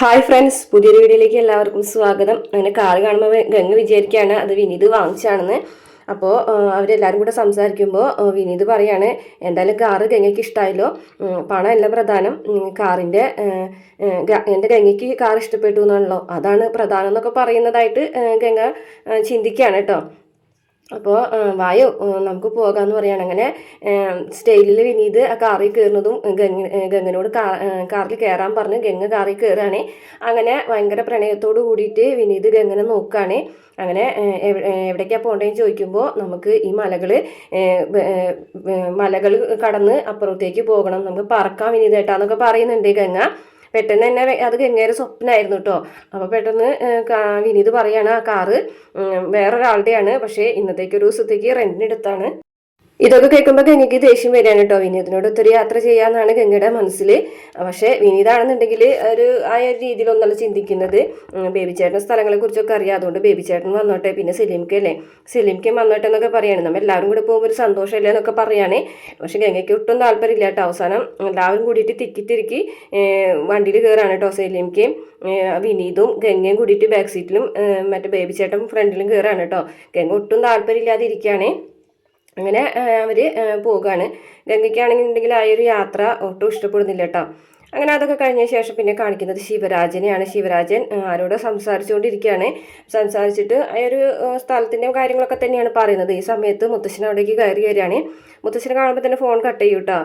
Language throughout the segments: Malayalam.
ഹായ് ഫ്രണ്ട്സ്, പുതിയൊരു വീഡിയോയിലേക്ക് എല്ലാവർക്കും സ്വാഗതം. അങ്ങനെ കാറ് കാണുമ്പോൾ ഗംഗ വിചാരിക്കുകയാണ് അത് വിനീത് വാങ്ങിച്ചാണെന്ന്. അപ്പോൾ അവരെല്ലാവരും കൂടെ സംസാരിക്കുമ്പോൾ വിനീത് പറയാണ്, എന്തായാലും കാറ് ഗംഗയ്ക്ക് ഇഷ്ടമായല്ലോ, പണം എല്ലാം പ്രധാനം, കാറിൻ്റെ എൻ്റെ ഗംഗയ്ക്ക് കാർ ഇഷ്ടപ്പെട്ടു എന്നാണല്ലോ, അതാണ് പ്രധാനം എന്നൊക്കെ പറയുന്നതായിട്ട് ഗംഗ ചിന്തിക്കുകയാണ് കേട്ടോ. അപ്പോൾ വായോ നമുക്ക് പോകാമെന്ന് പറയാണ്. അങ്ങനെ സ്റ്റൈലിൽ വിനീത് ആ കാറിൽ കയറുന്നതും ഗംഗനോട് കാറിൽ കയറാൻ പറഞ്ഞ് ഗംഗ കാറിൽ കയറുകയാണ്. അങ്ങനെ ഭയങ്കര പ്രണയത്തോട് കൂടിയിട്ട് വിനീത് ഗംഗനെ നോക്കുകയാണ്. അങ്ങനെ എവിടേക്കാണ് പോകേണ്ടതെന്ന് ചോദിക്കുമ്പോൾ നമുക്ക് ഈ മലകൾ കടന്ന് അപ്പുറത്തേക്ക് പോകണം, നമുക്ക് പറക്കാം വിനീതേട്ടാന്നൊക്കെ പറയുന്നുണ്ട് ഗംഗ. പെട്ടെന്ന് തന്നെ അത് ഗംഗയുടെ സ്വപ്നമായിരുന്നു കേട്ടോ. അപ്പോൾ പെട്ടെന്ന് വിനീത് പറയാണ് ആ കാറ് വേറൊരാളുടെയാണ്, പക്ഷേ ഇന്നത്തേക്ക് ഒരു ദിവസത്തേക്ക് റെന്റിനെടുത്താണ്. ഇതൊക്കെ കേൾക്കുമ്പോൾ ഗംഗയ്ക്ക് ദേഷ്യം വരികയാണ് കേട്ടോ. വിനീതിനോട് ഒത്തിരി യാത്ര ചെയ്യാന്നാണ് ഗംഗയുടെ മനസ്സിൽ. പക്ഷേ വിനീതാണെന്നുണ്ടെങ്കിൽ ആ ഒരു രീതിയിലൊന്നല്ല ചിന്തിക്കുന്നത്. ബേബി ചേട്ടൻ സ്ഥലങ്ങളെ കുറിച്ചൊക്കെ അറിയാം, അതുകൊണ്ട് ബേബി ചേട്ടൻ വന്നോട്ടെ, പിന്നെ സെലീംക്കല്ലേ, സെലീംക്കയും വന്നോട്ടെ എന്നൊക്കെ പറയാണ്. നമ്മൾ എല്ലാവരും കൂടെ പോകുമ്പോൾ ഒരു സന്തോഷമില്ല എന്നൊക്കെ പറയുകയാണേ. പക്ഷെ ഗംഗയ്ക്ക് ഒട്ടും താല്പര്യമില്ല കേട്ടോ. അവസാനം എല്ലാവരും കൂടിയിട്ട് തിക്കി വണ്ടിയിൽ കയറാണ് കേട്ടോ. സെലീംക്കയും വിനീതും ഗംഗയും കൂടിയിട്ട് ബാക്ക് സീറ്റിലും മറ്റേ ബേബി ചേട്ടൻ ഫ്രണ്ടിലും കയറാണ് കേട്ടോ. ഗംഗ ഒട്ടും താല്പര്യമില്ലാതെ ഇരിക്കുകയാണേ. അങ്ങനെ അവർ പോകുകയാണ്. ഗംഗയ്ക്കാണെന്നുണ്ടെങ്കിൽ ആ ഒരു യാത്ര ഒട്ടും ഇഷ്ടപ്പെടുന്നില്ല കേട്ടോ. അങ്ങനെ അതൊക്കെ കഴിഞ്ഞ ശേഷം പിന്നെ കാണിക്കുന്നത് ശിവരാജനെയാണ്. ശിവരാജൻ ആരോട് സംസാരിച്ചുകൊണ്ടിരിക്കുകയാണ്. സംസാരിച്ചിട്ട് ആ ഒരു സ്ഥലത്തിൻ്റെ കാര്യങ്ങളൊക്കെ തന്നെയാണ് പറയുന്നത്. ഈ സമയത്ത് മുത്തശ്ശൻ അവിടേക്ക് കയറി വരികയാണ്. മുത്തശ്ശനെ കാണുമ്പോൾ തന്നെ ഫോൺ കട്ട് ചെയ്യും കേട്ടോ.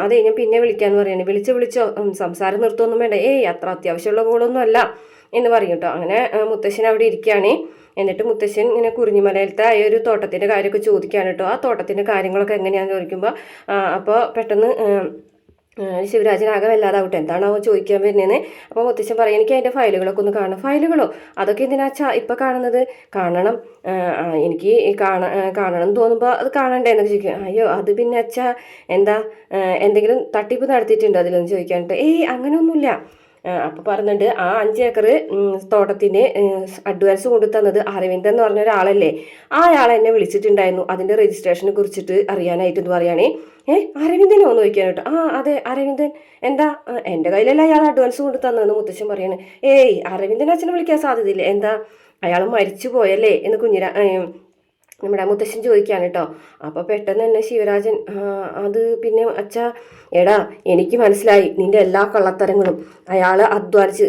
അത് ഞാൻ പിന്നെ വിളിക്കാമെന്ന് പറയുകയാണ്. വിളിച്ചോ, സംസാരം നിർത്തുമൊന്നും വേണ്ട, അത്ര അത്യാവശ്യമുള്ള കോളൊന്നും അല്ല എന്ന് പറയും കേട്ടോ. അങ്ങനെ മുത്തശ്ശൻ അവിടെ ഇരിക്കുകയാണ്. എന്നിട്ട് മുത്തശ്ശൻ ഇങ്ങനെ കുറിഞ്ഞിമലയിലത്തെ ആ ഒരു തോട്ടത്തിൻ്റെ കാര്യമൊക്കെ ചോദിക്കുകയാണ് കേട്ടോ. ആ തോട്ടത്തിൻ്റെ കാര്യങ്ങളൊക്കെ എങ്ങനെയാണെന്ന് ചോദിക്കുമ്പോൾ അപ്പോൾ പെട്ടെന്ന് ശിവരാജനാകെ വല്ലാതാവട്ടെ, എന്താണാവോ ചോദിക്കാൻ വരുന്നതെന്ന്. അപ്പോൾ മുത്തശ്ശൻ പറയും, എനിക്ക് അതിൻ്റെ ഫയലുകളൊക്കെ ഒന്ന് കാണണം. ഫയലുകളോ? അതൊക്കെ എന്തിനാച്ചാ ഇപ്പം കാണുന്നത്? കാണണം, എനിക്ക് കാണണം എന്ന് തോന്നുമ്പോൾ അത് കാണണ്ടേ എന്നൊക്കെ ചോദിക്കും. അയ്യോ അത് പിന്നെ അച്ഛാ എന്താ എന്തെങ്കിലും തട്ടിപ്പ് നടത്തിയിട്ടുണ്ടോ അതിലൊന്ന് ചോദിക്കാനിട്ട്? അങ്ങനെയൊന്നുമില്ല. അപ്പോൾ പറയുന്നുണ്ട്, ആ 5 ഏക്കർ തോട്ടത്തിന് അഡ്വാൻസ് കൊണ്ടു തന്നത് അരവിന്ദൻ എന്ന് പറഞ്ഞ ഒരാളല്ലേ, ആ ആളെ എന്നെ വിളിച്ചിട്ടുണ്ടായിരുന്നു അതിൻ്റെ രജിസ്ട്രേഷനെ കുറിച്ചിട്ട് അറിയാനായിട്ട് എന്ന് പറയുകയാണേ. അരവിന്ദനോ എന്ന് ചോദിക്കാനായിട്ട്. അതെ അരവിന്ദൻ, എന്താ എൻ്റെ കയ്യിലല്ല അയാൾ അഡ്വാൻസ് കൊണ്ടു തന്നതെന്ന് മുത്തശ്ശൻ പറയാണ്. അരവിന്ദൻ അച്ഛനെ വിളിക്കാൻ സാധ്യതയില്ലേ, എന്താ അയാൾ മരിച്ചു പോയല്ലേ എന്ന് നമ്മുടെ മുത്തശ്ശൻ ചോദിക്കുകയാണ് കേട്ടോ. അപ്പോൾ പെട്ടെന്ന് തന്നെ ശിവരാജൻ, അത് പിന്നെ അച്ഛാ, എടാ എനിക്ക് മനസ്സിലായി നിൻ്റെ എല്ലാ കള്ളത്തരങ്ങളും. അയാൾ അധ്വാനിച്ച്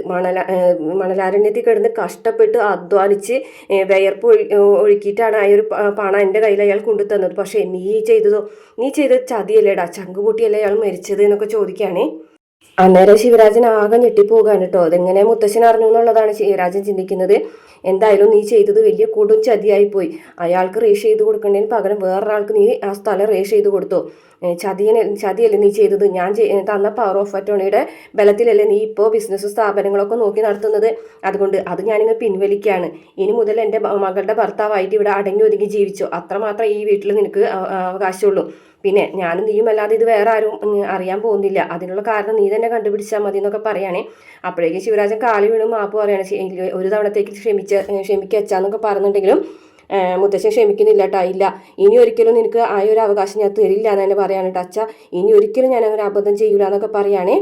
മണലാരണ്യത്തിൽ കിടന്ന് കഷ്ടപ്പെട്ട് അധ്വാനിച്ച് വിയർപ്പ് ഒഴുക്കിയിട്ടാണ് ആ ഒരു പണം എൻ്റെ കയ്യിൽ അയാൾ കൊണ്ടു തന്നത്. പക്ഷേ നീ ചെയ്തത് ചതിയല്ലേടാ, ചങ്കുപൊട്ടിയല്ലേ അയാൾ മരിച്ചത് എന്നൊക്കെ ചോദിക്കുകയാണേ. അന്നേരം ശിവരാജൻ ആകെ ഞെട്ടിപ്പോകാണ് കേട്ടോ. അതെങ്ങനെ മുത്തശ്ശൻ അറിഞ്ഞു എന്നുള്ളതാണ് ശിവരാജൻ ചിന്തിക്കുന്നത്. എന്തായാലും നീ ചെയ്തത് വലിയ കൊടും ചതിയായിപ്പോയി. അയാൾക്ക് റേഷ് ചെയ്ത് കൊടുക്കേണ്ടതിന് പകരം വേറൊരാൾക്ക് നീ ആ സ്ഥലം റേഷ് ചെയ്ത് കൊടുത്തു. ചതിയല്ലേ നീ ചെയ്തത്. ഞാൻ തന്ന പവർ ഓഫ് അറ്റോണിയുടെ ബലത്തിലല്ലേ നീ ഇപ്പോൾ ബിസിനസ് സ്ഥാപനങ്ങളൊക്കെ നോക്കി നടത്തുന്നത്. അതുകൊണ്ട് അത് ഞാനിങ്ങ് പിൻവലിക്കുകയാണ്. ഇനി മുതൽ എൻ്റെ മകളുടെ ഭർത്താവായിട്ട് ഇവിടെ അടങ്ങി ഒതുങ്ങി ജീവിച്ചോ, അത്രമാത്രം ഈ വീട്ടിൽ നിനക്ക് അവകാശമുള്ളൂ. പിന്നെ ഞാനും നീയും അല്ലാതെ ഇത് വേറെ ആരും അറിയാൻ പോകുന്നില്ല. അതിനുള്ള കാരണം നീ തന്നെ കണ്ടുപിടിച്ചാൽ മതി എന്നൊക്കെ പറയുകയാണെ. അപ്പോഴേക്കും ശിവരാജൻ കാലി വീണ് മാപ്പ് പറയുകയാണ്. ഒരു തവണത്തേക്ക് ക്ഷമിക്കച്ചാന്നൊക്കെ പറയുന്നുണ്ടെങ്കിലും മുത്തശ്ശൻ ക്ഷമിക്കുന്നില്ല കേട്ടോ. ഇല്ല, ഇനി ഒരിക്കലും നിനക്ക് ആ ഒരു അവകാശം ഞാൻ തരില്ല എന്ന് തന്നെ പറയാണ് കേട്ടോ. അച്ഛാ, ഇനി ഒരിക്കലും ഞാൻ അങ്ങനെ അബദ്ധം ചെയ്യൂല എന്നൊക്കെ പറയുകയാണെ.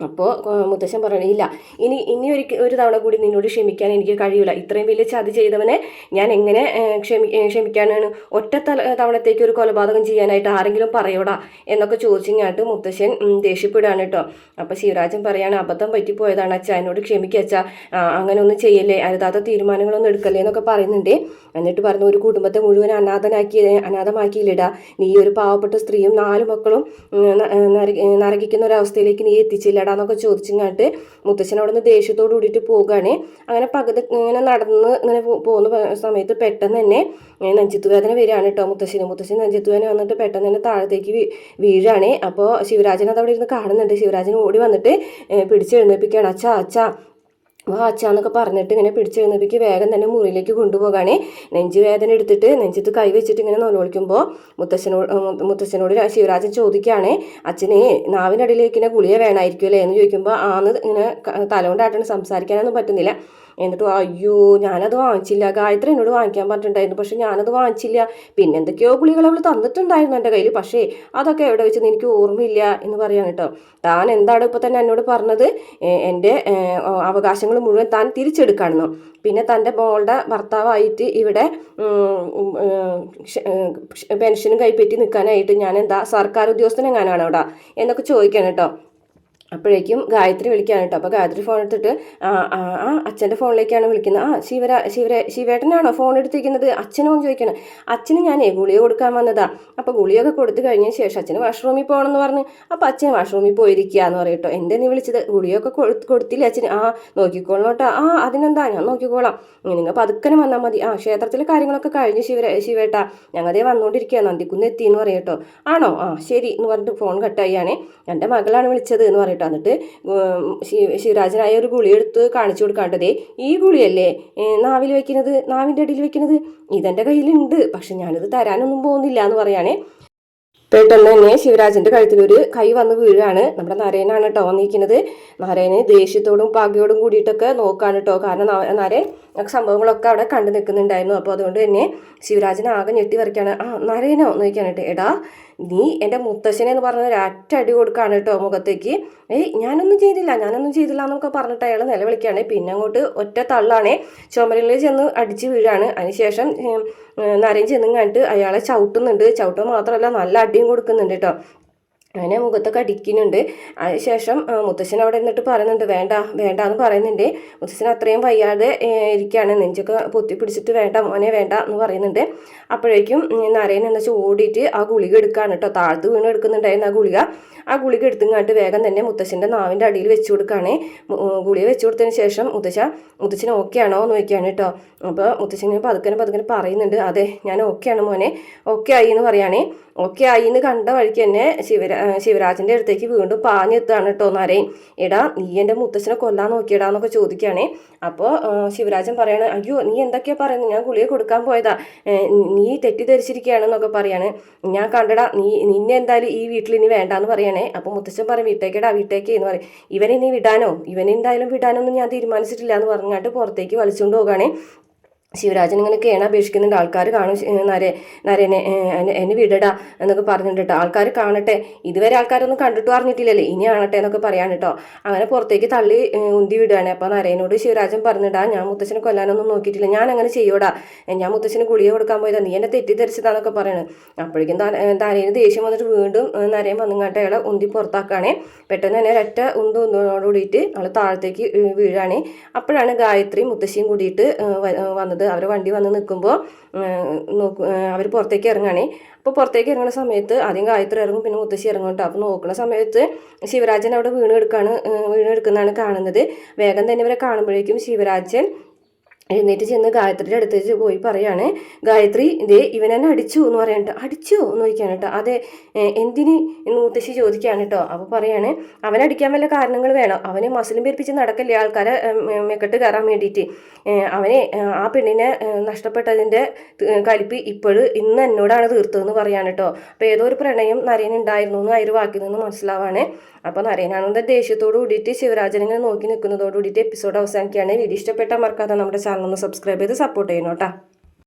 അപ്പോൾ മുത്തശ്ശൻ പറയണില്ല, ഇനി ഒരു തവണ കൂടി നിന്നോട് ക്ഷമിക്കാൻ എനിക്ക് കഴിയില്ല. ഇത്രയും വലിയ ചതി ചെയ്തവനെ ഞാൻ എങ്ങനെ ക്ഷമിക്കാനാണ്? ഒറ്റ തവണത്തേക്ക് ഒരു കൊലപാതകം ചെയ്യാനായിട്ട് ആരെങ്കിലും പറയോടാ എന്നൊക്കെ ചോദിച്ചിങ്ങാട്ട് മുത്തശ്ശൻ ദേഷ്യപ്പെടുകയാണ് കേട്ടോ. അപ്പോൾ ശിവരാജൻ പറയാണ്, അബദ്ധം പറ്റിപ്പോയതാണ് അച്ഛാ, എന്നോട് ക്ഷമിക്കച്ചാ, അങ്ങനെ ഒന്നും ചെയ്യല്ലേ, അരുതാത്ത തീരുമാനങ്ങളൊന്നും എടുക്കല്ലേ എന്നൊക്കെ പറയുന്നുണ്ട്. എന്നിട്ട് പറഞ്ഞു, ഒരു കുടുംബത്തെ മുഴുവൻ അനാഥമാക്കിയില്ലടാ, നീ ഒരു പാവപ്പെട്ട സ്ത്രീയും 4 മക്കളും നരകിക്കുന്ന ഒരവസ്ഥയിലേക്ക് നീ എത്തിച്ചില്ല എന്നൊക്കെ ചോദിച്ചിങ്ങാട്ട് മുത്തശ്ശൻ അവിടെ നിന്ന് ദേഷ്യത്തോട് കൂടിയിട്ട് പോകുകയാണ്. അങ്ങനെ പകുതി ഇങ്ങനെ നടന്ന് ഇങ്ങനെ പോകുന്ന സമയത്ത് പെട്ടെന്ന് തന്നെ നെഞ്ചത്ത് വേദന വരികയാണ് കേട്ടോ മുത്തശ്ശൻ നെഞ്ചത്ത് വേദന വന്നിട്ട് പെട്ടെന്ന് തന്നെ താഴത്തേക്ക് വീഴാണ്. അപ്പോൾ ശിവരാജൻ അത് അവിടെ ഇരുന്ന് കാണുന്നുണ്ട്. ശിവരാജൻ ഓടി വന്നിട്ട് പിടിച്ചെഴുന്നേൽപ്പിക്കുകയാണ്. അച്ഛാ വാ അച്ഛാന്നൊക്കെ പറഞ്ഞിട്ട് ഇങ്ങനെ പിടിച്ചെഴുന്നേപ്പിക്ക് വേഗം തന്നെ മുറിയിലേക്ക് കൊണ്ടുപോകാനേ. നെഞ്ച് വേദന എടുത്തിട്ട് നെഞ്ചത്ത് കൈ വെച്ചിട്ട് ഇങ്ങനെ നൊലോളിക്കുമ്പോൾ മുത്തശ്ശനോട് ശിവരാജൻ ചോദിക്കുകയാണേ, അച്ഛനെ നാവിനടിയിലേക്ക് ഇങ്ങനെ ഗുളിക വേണമായിരിക്കും അല്ലേ എന്ന് ചോദിക്കുമ്പോൾ ആന്ന് ഇങ്ങനെ തലകൊണ്ടാട്ടണം, സംസാരിക്കാനൊന്നും പറ്റുന്നില്ല. എന്നിട്ട് അയ്യോ ഞാനത് വാങ്ങിച്ചില്ല, ഗായത്രി എന്നോട് വാങ്ങിക്കാൻ പറഞ്ഞിട്ടുണ്ടായിരുന്നു, പക്ഷെ ഞാനത് വാങ്ങിച്ചില്ല. പിന്നെ എന്തൊക്കെയോ ഗുളികൾ അവൾ തന്നിട്ടുണ്ടായിരുന്നു എൻ്റെ കയ്യിൽ, പക്ഷേ അതൊക്കെ എവിടെ വെച്ചെന്ന് എനിക്ക് ഓർമ്മയില്ല എന്ന് പറയാൻ കേട്ടോ. താൻ എന്താണ് ഇപ്പോൾ തന്നെ എന്നോട് പറഞ്ഞത്, എൻ്റെ അവകാശങ്ങൾ മുഴുവൻ താൻ തിരിച്ചെടുക്കാണെന്നോ, പിന്നെ തൻ്റെ മോളുടെ ഭർത്താവായിട്ട് ഇവിടെ പെൻഷനും കൈപ്പറ്റി നിൽക്കാനായിട്ട് ഞാൻ എന്താ സർക്കാർ ഉദ്യോഗസ്ഥനെങ്ങാനാണ് അവിടെ എന്നൊക്കെ ചോദിക്കാൻ കേട്ടോ. അപ്പോഴേക്കും ഗായത്രി വിളിക്കാൻ കേട്ടോ. അപ്പോൾ ഗായത്രി ഫോൺ എടുത്തിട്ട് അച്ഛൻ്റെ ഫോണിലേക്കാണ് വിളിക്കുന്നത്. ശിവേട്ടനാണോ ഫോൺ എടുത്തിരിക്കുന്നത്, അച്ഛനോ എന്ന് ചോദിക്കണം. അച്ഛന് ഞാനേ ഗുളിക കൊടുക്കാൻ വന്നതാ. അപ്പോൾ ഗുളിയൊക്കെ കൊടുത്തു കഴിഞ്ഞ ശേഷം അച്ഛന് വാഷ്റൂമിൽ പോകണമെന്ന് പറഞ്ഞ്, അപ്പോൾ അച്ഛൻ വാഷ്റൂമിൽ പോയിരിക്കുക എന്ന് പറയട്ടോ. എൻ്റെ നീ വിളിച്ചത്, ഗുളിയൊക്കെ കൊടുത്തില്ല അച്ഛന്? നോക്കിക്കോളാം കേട്ടോ. അതിനെന്താ, ഞാൻ നോക്കിക്കോളാം, നിങ്ങൾ പതുക്കനെ വന്നാൽ മതി. ക്ഷേത്രത്തിലെ കാര്യങ്ങളൊക്കെ കഴിഞ്ഞ് ശിവേട്ടാ ഞങ്ങളതേ വന്നുകൊണ്ടിരിക്കുക, നന്ദിക്കുന്ന് എത്തി എന്ന് പറയട്ടോ. ആണോ, ശരി എന്ന് പറഞ്ഞിട്ട് ഫോൺ കട്ടായിയാണേ. എൻ്റെ മകളാണ് വിളിച്ചത് എന്ന് പറയട്ടോ. എന്നിട്ട് ശിവരാജനായ ഒരു ഗുളി എടുത്ത് കാണിച്ചു കൊടുക്കാണ്ടതേ, ഈ ഗുളിയല്ലേ നാവിൽ വെക്കുന്നത്, നാവിൻ്റെ അടിയിൽ വെക്കുന്നത്, ഇതെൻ്റെ കയ്യിലുണ്ട്, പക്ഷെ ഞാനിത് തരാനൊന്നും പോകുന്നില്ല എന്ന് പറയാനേ. പെട്ടെന്ന് തന്നെ ശിവരാജന്റെ കഴുത്തിലൊരു കൈ വന്ന് വീഴാണ്. നമ്മുടെ നരേനാണ് കേട്ടോ വന്നിരിക്കുന്നത്. നരേന് ദേഷ്യത്തോടും പകയോടും കൂടിയിട്ടൊക്കെ നോക്കാണ് കേട്ടോ. കാരണം നരേൻ സംഭവങ്ങളൊക്കെ അവിടെ കണ്ടു നിൽക്കുന്നുണ്ടായിരുന്നു. അപ്പോൾ അതുകൊണ്ട് തന്നെ ശിവരാജൻ ആകെ ഞെട്ടി വരയ്ക്കാണ്. നരേനോ എന്ന് ചോദിക്കാനായിട്ട്, എടാ നീ എൻ്റെ മുത്തശ്ശനെ എന്ന് പറഞ്ഞ ഒരടി കൊടുക്കാണ് കേട്ടോ മുഖത്തേക്ക്. ഞാനൊന്നും ചെയ്തില്ല എന്നൊക്കെ പറഞ്ഞിട്ട് അയാൾ നിലവിളിക്കുകയാണ്. പിന്നെ അങ്ങോട്ട് ഒറ്റ തള്ളാണേ, ചുമരിൽ ചെന്ന് അടിച്ച് വീഴാണ്. അതിനുശേഷം നരേൻ ചെന്നും കണ്ടിട്ട് അയാളെ ചവിട്ടുന്നുണ്ട്. ചവിട്ടുക മാത്രമല്ല നല്ല അടിയും കൊടുക്കുന്നുണ്ട് കേട്ടോ. അങ്ങനെ മുഖത്തൊക്കെ അടിക്കുന്നുണ്ട്. അതിനുശേഷം മുത്തശ്ശൻ അവിടെ നിന്നിട്ട് പറയുന്നുണ്ട്, വേണ്ട എന്ന് പറയുന്നുണ്ട്. മുത്തശ്ശൻ അത്രയും വയ്യാതെ ഇരിക്കുകയാണ്, നെഞ്ചൊക്കെ പൊത്തി പിടിച്ചിട്ട് വേണ്ട മോനെ വേണ്ട എന്ന് പറയുന്നുണ്ട്. അപ്പോഴേക്കും നരേൻ എന്നു വെച്ചാൽ ഓടിയിട്ട് ആ ഗുളിക എടുക്കുകയാണ് കേട്ടോ. താഴ്ത്ത് വീണ് എടുക്കുന്നുണ്ടായിരുന്നു ആ ഗുളിക എടുത്തുങ്ങാട്ട് വേഗം തന്നെ മുത്തശ്ശൻ്റെ നാവിൻ്റെ അടിയിൽ വെച്ച് കൊടുക്കുകയാണ്. ഗുളിക വെച്ച് കൊടുത്തതിന് ശേഷം മുത്തശ്ശൻ ഓക്കെ ആണോ എന്ന് ചോദിക്കുകയാണ് കേട്ടോ. അപ്പോൾ മുത്തശ്ശൻ പതുക്കനെ പറയുന്നുണ്ട്, അതെ ഞാൻ ഓക്കെയാണ് മോനെ, ഓക്കെ ആയി എന്ന് പറയുകയാണേ. ഓക്കെ ആയി എന്ന് കണ്ട വഴിക്ക് തന്നെ ശിവരാജൻ്റെ അടുത്തേക്ക് വീണ്ടും പാഞ്ഞെത്താണ് കേട്ടോ നരേൻ. എടാ നീ എൻ്റെ മുത്തശ്ശനെ കൊല്ലാൻ നോക്കിയടാന്നൊക്കെ ചോദിക്കുകയാണേ. അപ്പോൾ ശിവരാജൻ പറയാണ്, അയ്യോ നീ എന്തൊക്കെയാണ് പറയുന്നത്, ഞാൻ ഗുളിക കൊടുക്കാൻ പോയതാ, നീ തെറ്റിദ്ധരിച്ചിരിക്കുകയാണെന്നൊക്കെ പറയാണ്. ഞാൻ കണ്ടടാ, നിന്നെ എന്തായാലും ഈ വീട്ടിൽ ഇനി വേണ്ടാന്ന് പറയണേ. അപ്പോൾ മുത്തശ്ശൻ പറയും, വീട്ടേക്ക് എന്ന് പറയും. ഇവനെന്തായാലും വിടാനൊന്നും ഞാൻ തീരുമാനിച്ചിട്ടില്ല എന്ന് പറഞ്ഞിട്ട് പുറത്തേക്ക് വലിച്ചുകൊണ്ട് പോവുകയാണേ. ശിവരാജൻ ഇങ്ങനെ കേണപേക്ഷിക്കുന്നുണ്ട്. ആൾക്കാർ കാണും നരേനെ, എന്നെ വിടടാ എന്നൊക്കെ പറഞ്ഞിട്ട് ആൾക്കാർ കാണട്ടെ, ഇതുവരെ ആൾക്കാരൊന്നും കണ്ടിട്ട് പറഞ്ഞിട്ടില്ലല്ലേ, ഇനി ആണട്ടെ എന്നൊക്കെ പറയാൻ കേട്ടോ. അങ്ങനെ പുറത്തേക്ക് തള്ളി ഉന്തി വിടുകയാണ്. അപ്പോൾ നരേനോട് ശിവരാജൻ പറഞ്ഞിട്ടാ, ഞാൻ മുത്തശ്ശനെ കൊല്ലാനൊന്നും നോക്കിയിട്ടില്ല, ഞാൻ അങ്ങനെ ചെയ്യൂടാ, ഞാൻ മുത്തശ്ശന് ഗുളിക കൊടുക്കാൻ പോയതാ, നീ എന്നെ തെറ്റിദ്ധരിച്ചതാന്നൊക്കെ പറയണ്. അപ്പോഴേക്കും നരേന് ദേഷ്യം വന്നിട്ട് വീണ്ടും നരേൻ വന്നിങ്ങാട്ട് അയാളെ ഉന്തി പുറത്താക്കുകയാണ്. പെട്ടെന്ന് തന്നെ ഒരൊറ്റ ഉന്തോട് കൂടിയിട്ട് അവൾ താഴത്തേക്ക് വീഴാണ്. അപ്പോഴാണ് ഗായത്രി മുത്തശ്ശിയും കൂടിയിട്ട് വന്നത്. അവർ വണ്ടി വന്ന് നിൽക്കുമ്പോൾ അവർ പുറത്തേക്ക് ഇറങ്ങുകയാണേ. അപ്പോൾ പുറത്തേക്ക് ഇറങ്ങുന്ന സമയത്ത് ആദ്യം ഗായത്രി ഇറങ്ങും, പിന്നെ മുത്തശ്ശി ഇറങ്ങും കേട്ടോ. അപ്പോൾ നോക്കുന്ന സമയത്ത് ശിവരാജൻ അവിടെ വീണെടുക്കുന്നതാണ് കാണുന്നത്. വേഗം തന്നെ ഇവരെ കാണുമ്പോഴേക്കും ശിവരാജൻ എഴുന്നേറ്റ് ചെന്ന് ഗായത്രിയുടെ അടുത്തേക്ക് പോയി പറയാണ്, ഗായത്രി ഇതേ ഇവൻ എന്നെ അടിച്ചു എന്ന് പറയാനിട്ട്. അടിച്ചോ എന്ന് ചോദിക്കാൻ കേട്ടോ. അതെ, എന്തിന് എന്ന് മുത്തശ്ശി ചോദിക്കുകയാണ് കേട്ടോ. അപ്പോൾ പറയാണ്, അവനടിക്കാൻ വല്ല കാരണങ്ങൾ വേണം, അവനെ മസിലും പേരിപ്പിച്ച് നടക്കല്ലേ ആൾക്കാരെ മെക്കെട്ട് കയറാൻ വേണ്ടിയിട്ട്. അവനെ ആ പെണ്ണിനെ നഷ്ടപ്പെട്ടതിൻ്റെ കലിപ്പ് ഇന്ന് എന്നോടാണ് തീർത്തതെന്ന് പറയാണ് കേട്ടോ. അപ്പോൾ ഏതോ ഒരു പ്രണയം നരേൻ ഉണ്ടായിരുന്നു എന്ന് ആ ഒരു വാക്കിൽ നിന്ന് മനസ്സിലാവാണ്. അപ്പോൾ നരേനാണെന്ന ദേഷ്യത്തോട് കൂടിയിട്ട് ശിവരാജനെ നോക്കി നിൽക്കുന്നതോട് കൂടിയിട്ട് എപ്പിസോഡ് അവസാനിക്കുകയാണ്. വീഡിയോ ഇഷ്ടപ്പെട്ടാൽ മറക്കാതെ നമ്മുടെ ചാനൽ ഒന്ന് സബ്സ്ക്രൈബ് ചെയ്ത് സപ്പോർട്ട് ചെയ്യണം കേട്ടോ.